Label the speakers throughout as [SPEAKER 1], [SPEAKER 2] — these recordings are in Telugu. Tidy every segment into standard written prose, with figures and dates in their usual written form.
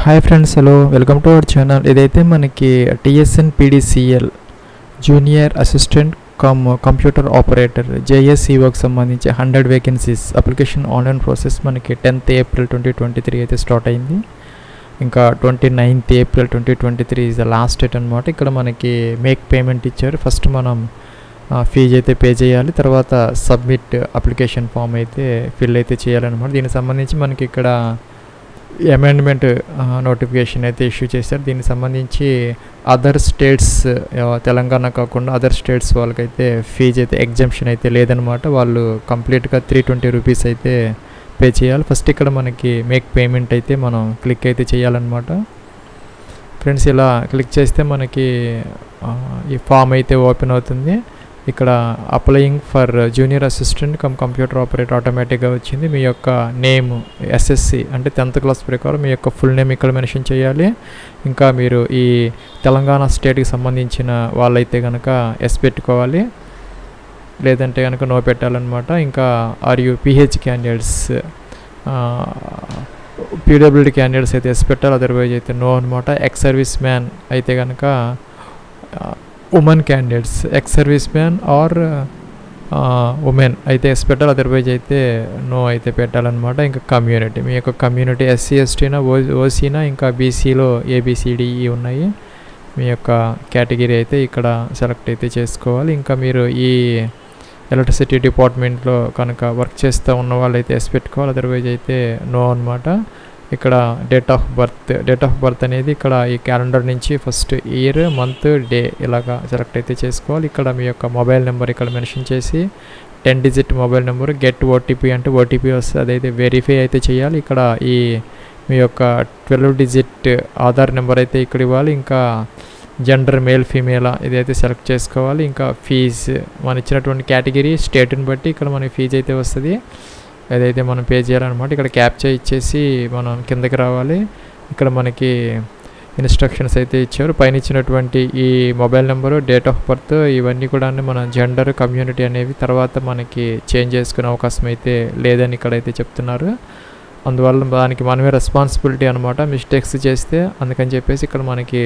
[SPEAKER 1] Hi friends, hello, welcome to our channel. ఇదైతే మనకి TSNPDCL junior assistant computer operator JSCOకి సంబంధించి 100 వేకెన్సీస్ అప్లికేషన్ ఆన్లైన్ ప్రాసెస్ మనకి 10th April 2023 అయితే స్టార్ట్ అయింది. ఇంకా 29th April 2023 is the last date అనమాట. ఇక్కడ మనకి మేక్ పేమెంట్ ఇచ్చారు. ఫస్ట్ మనం ఫీజు అయితే పే చేయాలి, తర్వాత సబ్మిట్ అప్లికేషన్ ఫామ్ అయితే ఫిల్ అయితే చేయాలన్నమాట. దీనికి సంబంధించి మనకి ఇక్కడ అమెండ్మెంట్ నోటిఫికేషన్ అయితే ఇష్యూ చేశారు. దీనికి సంబంధించి అదర్ స్టేట్స్, తెలంగాణ కాకుండా అదర్ స్టేట్స్ వాళ్ళకైతే ఫీజు అయితే ఎగ్జంప్షన్ అయితే లేదనమాట. వాళ్ళు కంప్లీట్గా 320 రూపీస్ అయితే పే చేయాలి. ఫస్ట్ ఇక్కడ మనకి మేక్ పేమెంట్ అయితే మనం క్లిక్ అయితే చేయాలన్నమాట. ఫ్రెండ్స్, ఇలా క్లిక్ చేస్తే మనకి ఈ ఫామ్ అయితే ఓపెన్ అవుతుంది. ఇక్కడ applying for junior assistant computer operator ఆటోమేటిక్గా వచ్చింది. మీ యొక్క నేమ్ SSC అంటే 10th క్లాస్ ప్రకారం మీ యొక్క ఫుల్ నేమ్ ఇక్కడ మెన్షన్ చేయాలి. ఇంకా మీరు ఈ తెలంగాణ స్టేట్కి సంబంధించిన వాళ్ళైతే కనుక ఎస్ పెట్టుకోవాలి, లేదంటే కనుక నో పెట్టాలన్నమాట. ఇంకా are you PH candidates, PWD candidates అయితే ఎస్ పెట్టాలి, అదర్వైజ్ అయితే నో అనమాట. ఎక్స్ సర్వీస్ మ్యాన్ అయితే కనుక women candidates, ex service man or women అయితే ఎస్ పెట్టాలి, అదర్వైజ్ అయితే నో అయితే పెట్టాలన్నమాట. ఇంకా కమ్యూనిటీ, మీ యొక్క కమ్యూనిటీ SC STనా OCనా ఇంకా BCలో ABCDE ఉన్నాయి. మీ యొక్క కేటగిరీ అయితే ఇక్కడ సెలెక్ట్ అయితే చేసుకోవాలి. ఇంకా మీరు ఈ ఎలక్ట్రిసిటీ డిపార్ట్మెంట్లో కనుక వర్క్ చేస్తూ ఉన్న వాళ్ళు అయితే ఎస్ పెట్టుకోవాలి, అదర్వైజ్ అయితే నో అనమాట. ఇక్కడ డేట్ ఆఫ్ బర్త్ అనేది ఇక్కడ ఈ క్యాలెండర్ నుంచి ఫస్ట్ ఇయర్, మంత్, డే ఇలాగా సెలెక్ట్ అయితే చేసుకోవాలి. ఇక్కడ మీ యొక్క మొబైల్ నెంబర్ ఇక్కడ మెన్షన్ చేసి 10 digit mobile number, get OTP అంటే OTP వస్తే అదైతే వెరిఫై అయితే చేయాలి. ఇక్కడ ఈ మీ యొక్క 12 డిజిట్ ఆధార్ నెంబర్ అయితే ఇక్కడ ఇవ్వాలి. ఇంకా జెండర్ మేల్ ఫీమేలా ఇదైతే సెలెక్ట్ చేసుకోవాలి. ఇంకా ఫీజు మన ఇచ్చినటువంటి కేటగిరీ స్టేట్ని బట్టి ఇక్కడ మన ఫీజు అయితే వస్తుంది, ఏదైతే మనం పే చేయాలన్నమాట. ఇక్కడ క్యాప్చా ఇచ్చేసి మనం కిందకి రావాలి. ఇక్కడ మనకి ఇన్స్ట్రక్షన్స్ అయితే ఇచ్చారు. పైన ఇచ్చినటువంటి ఈ mobile number, date of birth ఇవన్నీ కూడా మన జెండర్, కమ్యూనిటీ అనేవి తర్వాత మనకి చేంజ్ చేసుకునే అవకాశం అయితే లేదని ఇక్కడైతే చెప్తున్నారు. అందువల్ల దానికి మనమే రెస్పాన్సిబిలిటీ అనమాట, మిస్టేక్స్ చేస్తే. అందుకని చెప్పేసి ఇక్కడ మనకి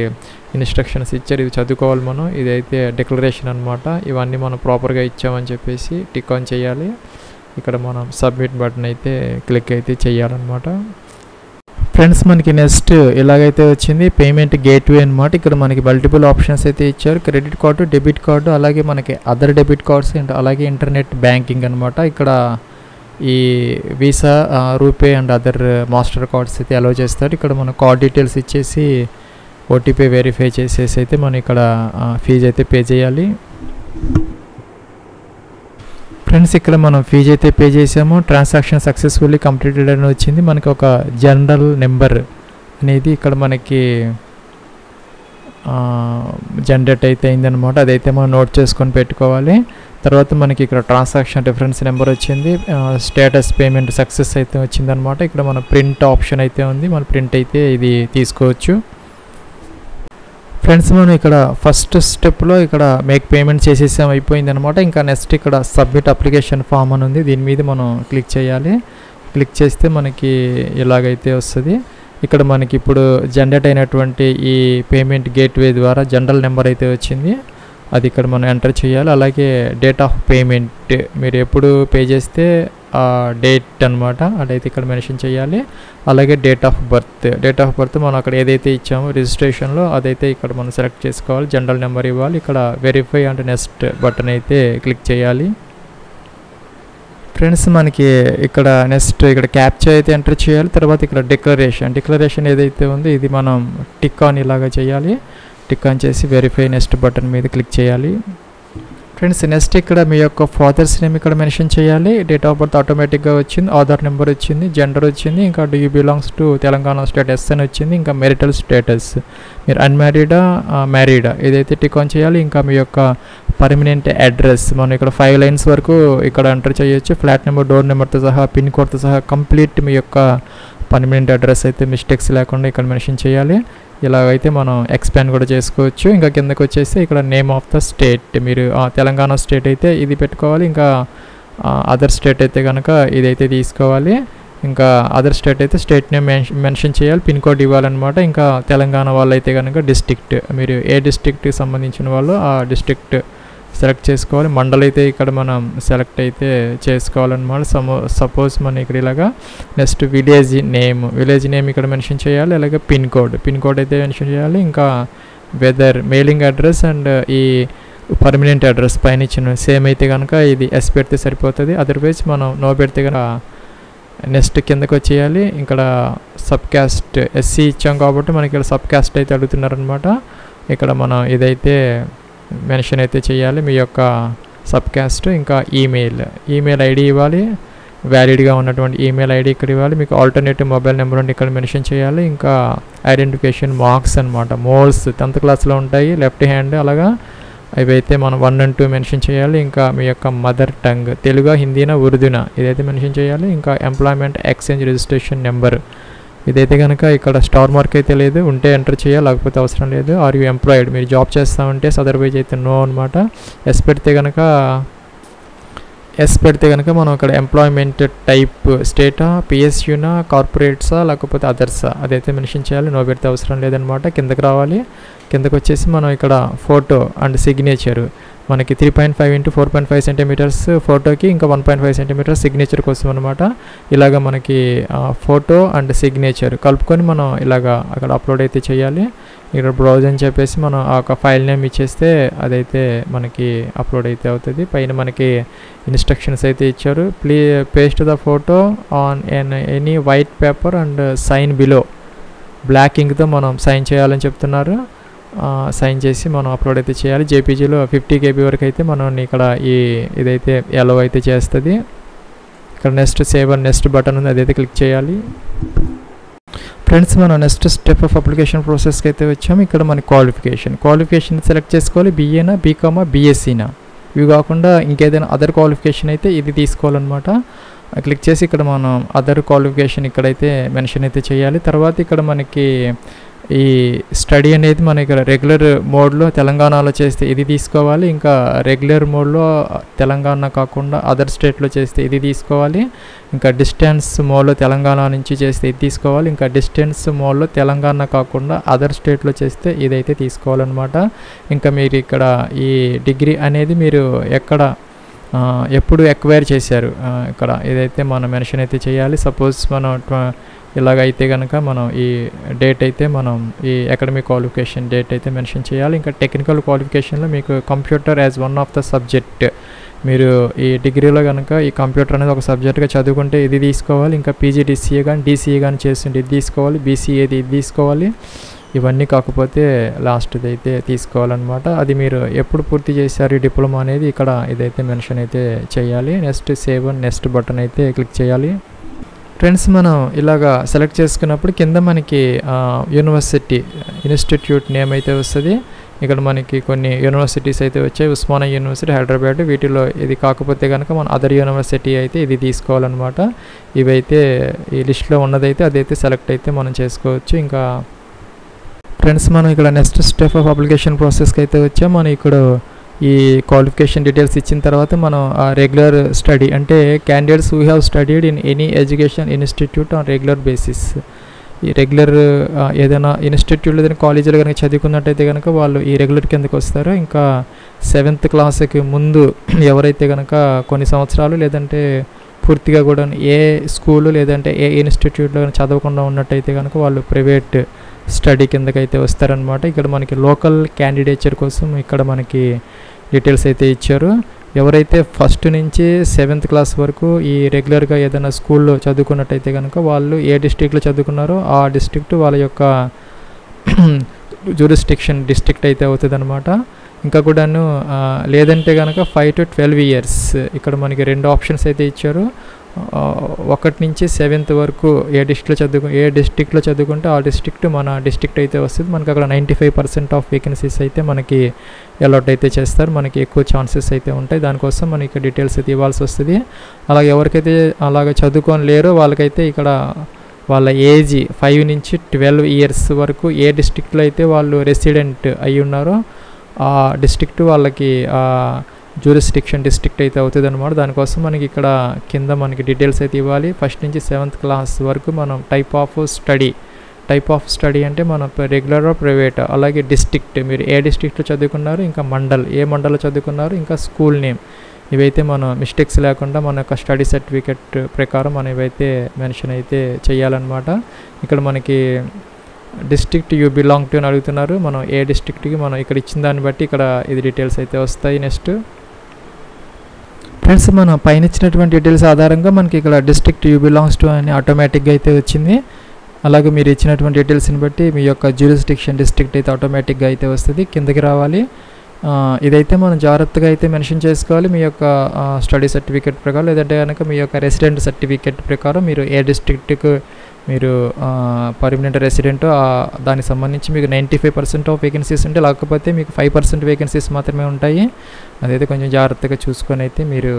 [SPEAKER 1] ఇన్స్ట్రక్షన్స్ ఇచ్చారు, ఇవి చదువుకోవాలి మనం. ఇదైతే డిక్లరేషన్ అనమాట. ఇవన్నీ మనం ప్రాపర్గా ఇచ్చామని చెప్పేసి టిక్ ఆన్ చేయాలి. ఇక్కడ మనం సబ్మిట్ బటన్ అయితే క్లిక్ అయితే చేయాలన్నమాట. ఫ్రెండ్స్, మనకి నెక్స్ట్ ఇలాగైతే వచ్చింది పేమెంట్ గేట్వే అనమాట. ఇక్కడ మనకి మల్టిపుల్ ఆప్షన్స్ అయితే ఇచ్చారు, క్రెడిట్ కార్డు, డెబిట్ కార్డు, అలాగే మనకి అదర్ డెబిట్ కార్డ్స్, అలాగే ఇంటర్నెట్ బ్యాంకింగ్ అనమాట. ఇక్కడ ఈ visa, RuPay and other master cards అయితే అలౌ చేస్తారు. ఇక్కడ మన కార్డ్ డీటెయిల్స్ ఇచ్చేసి OTP వెరిఫై చేసేసి అయితే మనం ఇక్కడ ఫీజు అయితే పే చేయాలి. ఫ్రెండ్స్, ఇక్కడ మనం ఫీజు అయితే పే చేసాము. ట్రాన్సాక్షన్ సక్సెస్ఫుల్లీ కంప్లీటెడ్ అని వచ్చింది. మనకి ఒక జనరల్ నెంబర్ అనేది ఇక్కడ మనకి జనరేట్ అయితే అయిందనమాట. అదైతే మనం నోట్ చేసుకొని పెట్టుకోవాలి. తర్వాత మనకి ఇక్కడ ట్రాన్సాక్షన్ రిఫరెన్స్ నెంబర్ వచ్చింది, స్టేటస్ పేమెంట్ సక్సెస్ అయితే వచ్చిందనమాట. ఇక్కడ మన ప్రింట్ ఆప్షన్ అయితే ఉంది, మన ప్రింట్ అయితే ఇది తీసుకోవచ్చు. ఫ్రెండ్స్, మనం ఇక్కడ ఫస్ట్ స్టెప్లో ఇక్కడ మేక్ పేమెంట్ చేసేసాం, అయిపోయింది అనమాట. ఇంకా నెక్స్ట్ ఇక్కడ సబ్మిట్ అప్లికేషన్ ఫామ్ అని ఉంది, దీని మీద మనం క్లిక్ చేయాలి. క్లిక్ చేస్తే మనకి ఇలాగైతే వస్తుంది. ఇక్కడ మనకి ఇప్పుడు జనరేట్ అయినటువంటి ఈ పేమెంట్ గేట్వే ద్వారా జనరల్ నెంబర్ అయితే వచ్చింది, అది ఇక్కడ మనం ఎంటర్ చేయాలి. అలాగే డేట్ ఆఫ్ పేమెంట్ మీరు ఎప్పుడు పే చేస్తే ఆ డేట్ అనమాట, అదైతే ఇక్కడ మెన్షన్ చేయాలి. అలాగే డేట్ ఆఫ్ బర్త్ మనం అక్కడ ఏదైతే ఇచ్చామో రిజిస్ట్రేషన్లో అదైతే ఇక్కడ మనం సెలెక్ట్ చేసుకోవాలి. జనరల్ నెంబర్ ఇవ్వాలి. ఇక్కడ వెరిఫై అండ్ నెక్స్ట్ బటన్ అయితే క్లిక్ చేయాలి. ఫ్రెండ్స్, మనకి ఇక్కడ నెక్స్ట్ ఇక్కడ క్యాప్చా అయితే ఎంటర్ చేయాలి. తర్వాత ఇక్కడ డిక్లరేషన్ ఏదైతే ఉందో ఇది మనం టిక్ ఆన్ ఇలాగా చేయాలి. టిక్ ఆన్ చేసి వెరిఫై నెక్స్ట్ బటన్ మీద క్లిక్ చేయాలి. ఫ్రెండ్స్, నెక్స్ట్ ఇక్కడ మీ యొక్క ఫాదర్స్ నేమ్ ఇక్కడ మెన్షన్ చేయాలి. డేట్ ఆఫ్ బర్త్ ఆటోమేటిక్గా వచ్చింది, ఆధార్ నెంబర్ వచ్చింది, జెండర్ వచ్చింది, ఇంకా do you belongs to Telangana state SN వచ్చింది. ఇంకా మెరిటల్ స్టేటస్ మీరు అన్మ్యారీడా, మ్యారీడా ఇదైతే టిక్ ఆన్ చేయాలి. ఇంకా మీ యొక్క పర్మనెంట్ అడ్రస్ మనం ఇక్కడ 5 లైన్స్ వరకు ఇక్కడ ఎంటర్ చేయొచ్చు. ఫ్లాట్ నెంబర్, డోర్ నెంబర్తో సహా, పిన్ కోడ్తో సహా కంప్లీట్ మీ యొక్క పర్మనెంట్ అడ్రస్ అయితే మిస్టేక్స్ లేకుండా ఇక్కడ మెన్షన్ చేయాలి. ఇలాగైతే మనం ఎక్స్పాండ్ కూడా చేసుకోవచ్చు. ఇంకా కిందకి వచ్చేసి ఇక్కడ నేమ్ ఆఫ్ ద స్టేట్, మీరు తెలంగాణ స్టేట్ అయితే ఇది పెట్టుకోవాలి. ఇంకా అదర్ స్టేట్ అయితే కనుక ఇదైతే తీసుకోవాలి. ఇంకా అదర్ స్టేట్ అయితే స్టేట్ నేమ్ మెన్షన్ చేయాలి, పిన్ కోడ్ ఇవ్వాలన్నమాట. ఇంకా తెలంగాణ వాళ్ళు అయితే కనుక డిస్ట్రిక్ట్, మీరు ఏ డిస్ట్రిక్ట్కి సంబంధించిన వాళ్ళు ఆ డిస్ట్రిక్ట్ సెలెక్ట్ చేసుకోవాలి. మండల్ అయితే ఇక్కడ మనం సెలెక్ట్ అయితే చేసుకోవాలన్నమాట. సపోజ్ మన ఇక్కడ ఇలాగా నెక్స్ట్ విలేజ్ నేమ్ ఇక్కడ మెన్షన్ చేయాలి. అలాగే పిన్ కోడ్ అయితే మెన్షన్ చేయాలి. ఇంకా వెదర్, మెయిలింగ్ అడ్రస్ అండ్ ఈ పర్మనెంట్ అడ్రస్ పైన ఇచ్చిన సేమ్ అయితే కనుక ఇది ఎస్ పెడితే సరిపోతుంది. అదర్వైజ్ మనం నో పెడితే కనుక నెక్స్ట్ కిందకు వచ్చేయాలి. ఇక్కడ సబ్ క్యాస్ట్ ఎస్సీ ఇచ్చాం కాబట్టి మనకి ఇక్కడ సబ్ క్యాస్ట్ అయితే అడుగుతున్నారనమాట. ఇక్కడ మనం ఇదైతే మెన్షన్ అయితే చేయాలి, మీ యొక్క సబ్ క్యాస్ట్. ఇంకా ఈమెయిల్ ఐడి ఇవ్వాలి, వ్యాలిడ్గా ఉన్నటువంటి ఈమెయిల్ ఐడి ఇక్కడ ఇవ్వాలి. మీకు ఆల్టర్నేటివ్ మొబైల్ నెంబర్ ఉండి ఇక్కడ మెన్షన్ చేయాలి. ఇంకా ఐడెంటిఫికేషన్ మార్క్స్ అనమాట, మోల్స్ 10th క్లాస్లో ఉంటాయి, లెఫ్ట్ హ్యాండ్ అలాగా అవి అయితే మనం 1 and 2 మెన్షన్ చేయాలి. ఇంకా మీ యొక్క మదర్ టంగ్ తెలుగు, హిందీనా, ఉర్దూనా ఇదైతే మెన్షన్ చేయాలి. ఇంకా ఎంప్లాయ్మెంట్ ఎక్స్చేంజ్ రిజిస్ట్రేషన్ నెంబర్ ఇదైతే కనుక ఇక్కడ స్టార్ మార్క్ అయితే లేదు, ఉంటే ఎంటర్ చేయాలి, లేకపోతే అవసరం లేదు. ఆర్ యూ ఎంప్లాయిడ్, మీరు జాబ్ చేస్తామంటే అదర్వైజ్ అయితే నో అనమాట. ఎస్ పెడితే కనుక మనం ఇక్కడ ఎంప్లాయ్మెంట్ టైప్ స్టేటా, పిఎస్యూనా, కార్పొరేట్సా, లేకపోతే అదర్సా అదైతే మెన్షన్ చేయాలి. నో పెడితే అవసరం లేదనమాట. కిందకి రావాలి. కిందకు వచ్చేసి మనం ఇక్కడ ఫోటో అండ్ సిగ్నేచరు మనకి 3.5 x 4.5 cm ఫోటోకి, ఇంకా 1.5 cm సిగ్నేచర్ కోసం అనమాట. ఇలాగ మనకి ఫోటో అండ్ సిగ్నేచర్ కలుపుకొని మనం ఇలాగ అక్కడ అప్లోడ్ అయితే చేయాలి. ఇక్కడ బ్రౌజ్ అని చెప్పేసి మనం ఆ ఒక ఫైల్ నేమ్ ఇచ్చేస్తే అదైతే మనకి అప్లోడ్ అయితే అవుతుంది. పైన మనకి ఇన్స్ట్రక్షన్స్ అయితే ఇచ్చారు. Paste the photo on any white paper and sign below, black ఇంక్తో మనం సైన్ చేయాలని చెప్తున్నారు. సైన్ చేసి మనం అప్లోడ్ అయితే చేయాలి. జేపీజీలో 50 KB వరకు అయితే మనం ఇక్కడ ఇదైతే ఎలో అయితే చేస్తుంది. ఇక్కడ next save and next button ఉంది, అదైతే క్లిక్ చేయాలి. ఫ్రెండ్స్ మనం నెక్స్ట్ స్టెప్ ఆఫ్ అప్లికేషన్ ప్రాసెస్కి అయితే వచ్చాము. ఇక్కడ మన క్వాలిఫికేషన్ సెలెక్ట్ చేసుకోవాలి. బీఏనా, బీకామా, బీఎస్సీనా, ఇవి కాకుండా ఇంకేదైనా అదర్ క్వాలిఫికేషన్ అయితే ఇది తీసుకోవాలన్నమాట. క్లిక్ చేసి ఇక్కడ మనం అదర్ క్వాలిఫికేషన్ ఇక్కడైతే మెన్షన్ అయితే చేయాలి. తర్వాత ఇక్కడ మనకి ఈ స్టడీ అనేది మనకి రెగ్యులర్ మోడ్లో తెలంగాణలో చేస్తే ఇది తీసుకోవాలి. ఇంకా రెగ్యులర్ మోడ్లో తెలంగాణ కాకుండా అదర్ స్టేట్లో చేస్తే ఇది తీసుకోవాలి. ఇంకా డిస్టెన్స్ మోడ్లో తెలంగాణ నుంచి చేస్తే ఇది తీసుకోవాలి. ఇంకా డిస్టెన్స్ మోడ్లో తెలంగాణ కాకుండా అదర్ స్టేట్లో చేస్తే ఇదైతే తీసుకోవాలన్నమాట. ఇంకా మీరు ఇక్కడ ఈ డిగ్రీ అనేది మీరు ఎప్పుడు ఎక్వైర్ చేశారు ఇక్కడ ఇదైతే మనం మెన్షన్ అయితే చేయాలి. సపోజ్ మనం ఇలాగైతే కనుక మనం ఈ డేట్ అయితే మనం ఈ అకాడమిక్ క్వాలిఫికేషన్ డేట్ అయితే మెన్షన్ చేయాలి. ఇంకా టెక్నికల్ క్వాలిఫికేషన్లో మీకు computer as one of the subject, మీరు ఈ డిగ్రీలో కనుక ఈ కంప్యూటర్ అనేది ఒక సబ్జెక్ట్గా చదువుకుంటే ఇది తీసుకోవాలి. ఇంకా పీజీడీసీఏ కానీ డీసీఏ కానీ చేస్తుంటే ఇది తీసుకోవాలి. బీసీఏది ఇది తీసుకోవాలి. ఇవన్నీ కాకపోతే లాస్ట్ది అయితే తీసుకోవాలన్నమాట. అది మీరు ఎప్పుడు పూర్తి చేశారు ఈ డిప్లొమా అనేది ఇక్కడ ఇదైతే మెన్షన్ అయితే చేయాలి. Next save and next button అయితే క్లిక్ చేయాలి. ఫ్రెండ్స్ మనం ఇలాగా సెలెక్ట్ చేసుకున్నప్పుడు కింద మనకి యూనివర్సిటీ ఇన్స్టిట్యూట్ నేమ్ అయితే వస్తుంది. ఇక్కడ మనకి కొన్ని యూనివర్సిటీస్ అయితే వచ్చాయి. ఉస్మానియా యూనివర్సిటీ, హైదరాబాద్. వీటిలో ఇది కాకపోతే కనుక మనం అదర్ యూనివర్సిటీ అయితే ఇది తీసుకోవాలన్నమాట. ఇవైతే ఈ లిస్ట్లో ఉన్నదైతే అదైతే సెలెక్ట్ అయితే మనం చేసుకోవచ్చు. ఇంకా ఫ్రెండ్స్ మనం ఇక్కడ నెక్స్ట్ స్టెప్ ఆఫ్ అప్లికేషన్ ప్రాసెస్కి అయితే వచ్చాం. మనం ఇక్కడ ఈ క్వాలిఫికేషన్ డీటెయిల్స్ ఇచ్చిన తర్వాత మనం రెగ్యులర్ స్టడీ అంటే candidates who have studied in any education institute on regular basis, ఈ రెగ్యులర్ ఏదైనా ఇన్స్టిట్యూట్లో ఏదైనా కాలేజీలో కనుక చదువుకున్నట్టయితే కనుక వాళ్ళు ఈ రెగ్యులర్ కిందకు వస్తారు. ఇంకా 7th క్లాస్కి ముందు ఎవరైతే కనుక కొన్ని సంవత్సరాలు లేదంటే పూర్తిగా కూడా ఏ స్కూలు లేదంటే ఏ ఇన్స్టిట్యూట్లో చదవకుండా ఉన్నట్టయితే కనుక వాళ్ళు ప్రైవేట్ స్టడీ కిందకైతే వస్తారనమాట. ఇక్కడ మనకి లోకల్ క్యాండిడేచర్ కోసం ఇక్కడ మనకి డీటెయిల్స్ అయితే ఇచ్చారు. ఎవరైతే ఫస్ట్ నుంచి 7th క్లాస్ వరకు ఈ రెగ్యులర్గా ఏదైనా స్కూల్లో చదువుకున్నట్టయితే కనుక వాళ్ళు ఏ డిస్ట్రిక్ట్లో చదువుకున్నారో ఆ డిస్ట్రిక్ట్ వాళ్ళ యొక్క డిస్ట్రిక్ట్ అయితే అవుతుంది అనమాట. ఇంకా కూడాను లేదంటే కనుక 5 to 12 years ఇక్కడ మనకి 2 ఆప్షన్స్ అయితే ఇచ్చారు. 1 నుంచి 7th వరకు ఏ డిస్ట్రిక్ట్లో చదువుకుంటే ఆ డిస్ట్రిక్ట్ మన డిస్ట్రిక్ట్ అయితే వస్తుంది. మనకి అక్కడ 95% ఆఫ్ వేకెన్సీస్ అయితే మనకి అలాట్ అయితే చేస్తారు. మనకి ఎక్కువ ఛాన్సెస్ అయితే ఉంటాయి. దానికోసం మనకి డీటెయిల్స్ అయితే ఇవ్వాల్సి వస్తుంది. అలాగే ఎవరికైతే అలాగ చదువుకొని లేరో వాళ్ళకైతే ఇక్కడ వాళ్ళ ఏజ్ 5 నుంచి 12 years వరకు ఏ డిస్ట్రిక్ట్లో అయితే వాళ్ళు రెసిడెంట్ అయి ఉన్నారో ఆ డిస్ట్రిక్ట్ వాళ్ళకి జ్యూరిస్డిక్షన్ డిస్ట్రిక్ట్ అయితే అవుతుంది అనమాట. దానికోసం మనకి ఇక్కడ కింద మనకి డీటెయిల్స్ అయితే ఇవ్వాలి. ఫస్ట్ నుంచి 7th క్లాస్ వరకు మనం టైప్ ఆఫ్ స్టడీ అంటే మనం రెగ్యులర్ ప్రైవేట్, అలాగే డిస్ట్రిక్ట్ మీరు ఏ డిస్ట్రిక్ట్లో చదువుకున్నారు, ఇంకా ఏ మండల్లో చదువుకున్నారు, ఇంకా స్కూల్ నేమ్, ఇవైతే మనం మిస్టేక్స్ లేకుండా మన యొక్క స్టడీ సర్టిఫికెట్ ప్రకారం మనం ఇవైతే మెన్షన్ అయితే చేయాలన్నమాట. ఇక్కడ మనకి డిస్ట్రిక్ట్ యూ బిలాంగ్ టు అని అడుగుతున్నారు. మనం ఏ డిస్ట్రిక్ట్కి మనం ఇక్కడ ఇచ్చిన దాన్ని బట్టి ఇక్కడ ఇది డీటెయిల్స్ అయితే వస్తాయి. నెక్స్ట్ ఫ్రెండ్స్, మనం పైన ఇచ్చినటువంటి డీటెయిల్స్ ఆధారంగా మనకి ఇక్కడ డిస్ట్రిక్ట్ యూ బిలాంగ్స్ టు అని ఆటోమేటిక్గా అయితే వచ్చింది. అలాగే మీరు ఇచ్చినటువంటి డీటెయిల్స్ని బట్టి మీ యొక్క జ్యూరిస్డిక్షన్ డిస్ట్రిక్ట్ అయితే ఆటోమేటిక్గా అయితే వస్తుంది. కిందకి రావాలి. ఇదైతే మనం జాగ్రత్తగా అయితే మెన్షన్ చేసుకోవాలి. మీ యొక్క స్టడీ సర్టిఫికేట్ ప్రకారం, లేదంటే కనుక మీ యొక్క రెసిడెంట్ సర్టిఫికేట్ ప్రకారం మీరు ఏ డిస్ట్రిక్ట్కి మీరు పర్మనెంట్ రెసిడెంట్, దానికి సంబంధించి మీకు 95% ఆఫ్ వేకెన్సీస్ ఉంటాయి, లేకపోతే మీకు 5% వేకెన్సీస్ మాత్రమే ఉంటాయి. అదైతే కొంచెం జాగ్రత్తగా చూసుకొని అయితే మీరు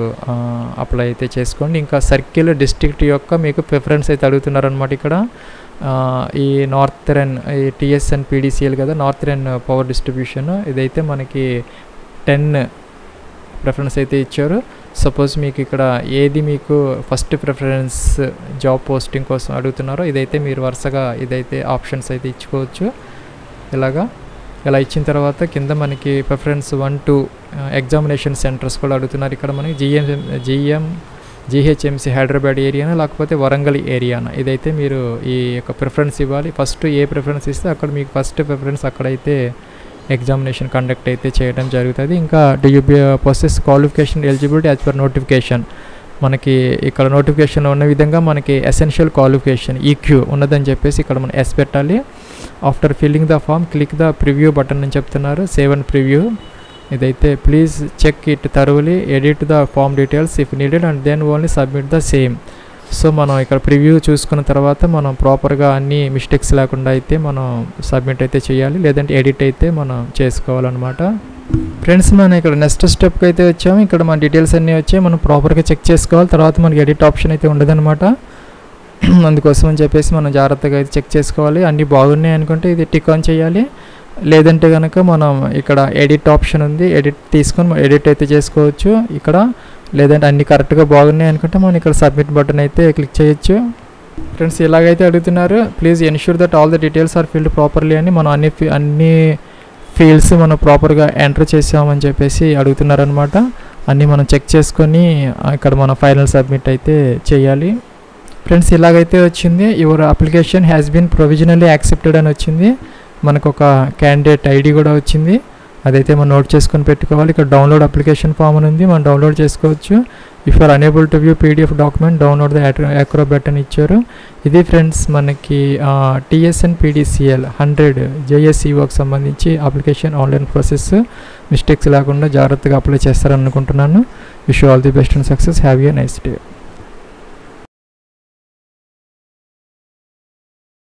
[SPEAKER 1] అప్లై అయితే చేసుకోండి. ఇంకా సర్కిల్ డిస్ట్రిక్ట్ యొక్క మీకు ప్రిఫరెన్స్ అయితే అడుగుతున్నారనమాట. ఇక్కడ ఈ నార్థరన్ TSNPDCL కదా, నార్థరన్ పవర్ డిస్ట్రిబ్యూషన్, ఇదైతే మనకి 10 ప్రిఫరెన్స్ అయితే ఇచ్చారు. సపోజ్ మీకు ఇక్కడ ఏది మీకు ఫస్ట్ ప్రిఫరెన్స్ జాబ్ పోస్టింగ్ కోసం అడుగుతున్నారో ఇదైతే మీరు వరుసగా ఇదైతే ఆప్షన్స్ అయితే ఇచ్చుకోవచ్చు. ఇలా ఇచ్చిన తర్వాత కింద మనకి ప్రిఫరెన్స్ 1 to ఎగ్జామినేషన్ సెంటర్స్ కూడా అడుగుతున్నారు. ఇక్కడ మనకి GHMC హైదరాబాద్ ఏరియానా, లేకపోతే వరంగల్ ఏరియానా, ఇదైతే మీరు ఈ యొక్క ప్రిఫరెన్స్ ఇవ్వాలి. ఫస్ట్ ఏ ప్రిఫరెన్స్ ఇస్తే అక్కడ మీకు ఫస్ట్ ప్రిఫరెన్స్ అక్కడైతే ఎగ్జామినేషన్ కండక్ట్ అయితే చేయడం జరుగుతుంది. ఇంకా do you possess qualification eligibility as per notification, మనకి ఇక్కడ నోటిఫికేషన్లో ఉన్న విధంగా మనకి ఎసెన్షియల్ క్వాలిఫికేషన్ EQ ఉన్నదని చెప్పేసి ఇక్కడ మనం S పెట్టాలి. After filling the form click the preview button అని చెప్తున్నారు. సేవ్ అండ్ ప్రివ్యూ, ఇదైతే please check it thoroughly, edit the form details if needed and then only submit the same. So మనం ఇక్కడ ప్రివ్యూ చూసుకున్న తర్వాత మనం ప్రాపర్గా అన్ని మిస్టేక్స్ లేకుండా అయితే మనం సబ్మిట్ అయితే చేయాలి, లేదంటే ఎడిట్ అయితే మనం చేసుకోవాలన్నమాట. ఫ్రెండ్స్, మనం ఇక్కడ నెక్స్ట్ స్టెప్కి అయితే వచ్చాము. ఇక్కడ మన డీటెయిల్స్ అన్నీ వచ్చాయి, మనం ప్రాపర్గా చెక్ చేసుకోవాలి. తర్వాత మనకి ఎడిట్ ఆప్షన్ అయితే ఉండదన్నమాట. అందుకోసం అని చెప్పేసి మనం జాగ్రత్తగా అయితే చెక్ చేసుకోవాలి. అన్నీ బాగున్నాయి అనుకుంటే ఇది టిక్ ఆన్ చేయాలి, లేదంటే కనుక మనం ఇక్కడ ఎడిట్ ఆప్షన్ ఉంది, ఎడిట్ తీసుకొని ఎడిట్ అయితే చేసుకోవచ్చు ఇక్కడ. లేదంటే అన్ని కరెక్ట్గా బాగున్నాయి అనుకుంటే మనం ఇక్కడ సబ్మిట్ బటన్ అయితే క్లిక్ చేయొచ్చు. ఫ్రెండ్స్, ఇలాగైతే అడుగుతున్నారు, please ensure that all the details are filled properly అని. మనం అన్ని ఫీల్డ్స్ మనం ప్రాపర్గా ఎంటర్ చేసామని చెప్పేసి అడుగుతున్నారనమాట. అన్నీ మనం చెక్ చేసుకొని ఇక్కడ మనం ఫైనల్ సబ్మిట్ అయితే చేయాలి. ఫ్రెండ్స్, ఇలాగైతే వచ్చింది, your application has been provisionally accepted అని వచ్చింది. మనకు ఒక క్యాండిడేట్ ID కూడా వచ్చింది, అదైతే మనం నోట్ చేసుకొని పెట్టుకోవాలి. ఇక్కడ డౌన్లోడ్ అప్లికేషన్ ఫామ్ అని ఉంది, మనం డౌన్లోడ్ చేసుకోవచ్చు. If are unable to view PDF document download the acrobat అని ఇచ్చారు. ఇది ఫ్రెండ్స్ మనకి TSNPDCL 100 JSEOకి సంబంధించి అప్లికేషన్ ఆన్లైన్ ప్రాసెస్. మిస్టేక్స్ లేకుండా జాగ్రత్తగా అప్లై చేస్తారని అనుకుంటున్నాను. Wish you all the best and success. Have a nice day.